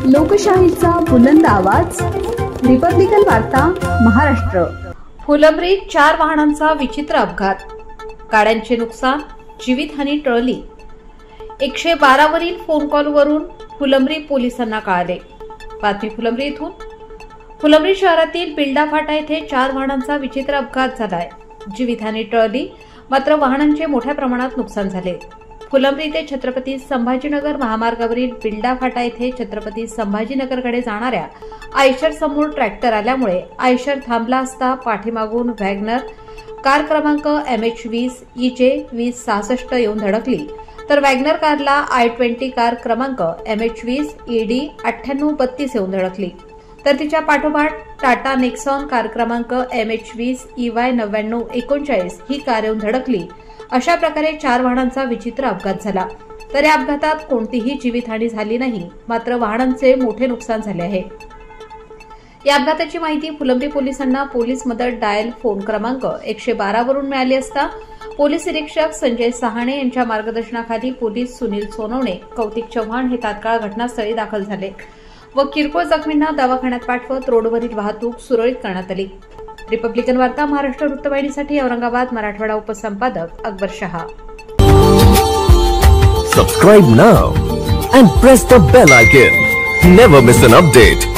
लोकशाहीचा बुलंद आवाज, रिपब्लिकन वार्ता महाराष्ट्र। फुलंब्रीत 4 वाहनांचा विचित्र अपघात, गाड्यांचे नुकसान, जीवितहानी टळली। 112 वरील फोन कॉलवरून फुलंब्री पोलिसांना कळाले। बातमी फुलंब्री येथून। फुलंब्री शहरातील बिल्डा फाटा येथे 4 वाहनांचा विचित्र अपघात झालाय। जीवितहानी टळली, मात्र वाहनांचे मोठ्या प्रमाणात नुकसान झाले। फुलंब्री ते छत्रपती संभाजीनगर महामार्गावरील बिल्डा फाटा येथे छत्रपती संभाजीनगरकडे जाणाऱ्या आयशर समोर ट्रॅक्टर आल्यामुळे आयशर थांबला असता पाठीमागून वॅगनर कार क्रमांक MH20 EJ 2066 येऊन धडकली, तर वॅगनर कारला I20 कार क्रमांक MH20 ED 9832 येऊन धडकली, तर तिच्या पाठोपाठ टाटा नेक्सॉन कार क्रमांक MH20 EY 9939 ही कार येऊन धडकली। अशा प्रकारे 4 वाहनांचा विचित्र अपघात झाला, तर या अपघातात कोणतीही जीवितहानी झाली नाही, मात्र वाहनांचे मोठे नुकसान झाले आहे। या अपघाताची माहिती फुलंब्री पोलिसांना पोलीस मदत डायल फोन क्रमांक 112 वरून मिळाली असता पोलीस निरीक्षक संजय सहाणे यांच्या मार्गदर्शनाखाली पोलीस सुनील सोनवणे, कौतिक चव्हाण हे तात्काळ घटनास्थळी दाखल झाले व किरकोळ जखमींना दवाखान्यात पाठवत रोडवरील वाहतूक सुरळीत करण्यात आली। रिपब्लिकन वार्ता Maharashtra वृत्तवाहिनीसाठी Aurangabad Marathwada उपसंपादक Akbar Shah. Subscribe now and press the bell icon. Never miss an update.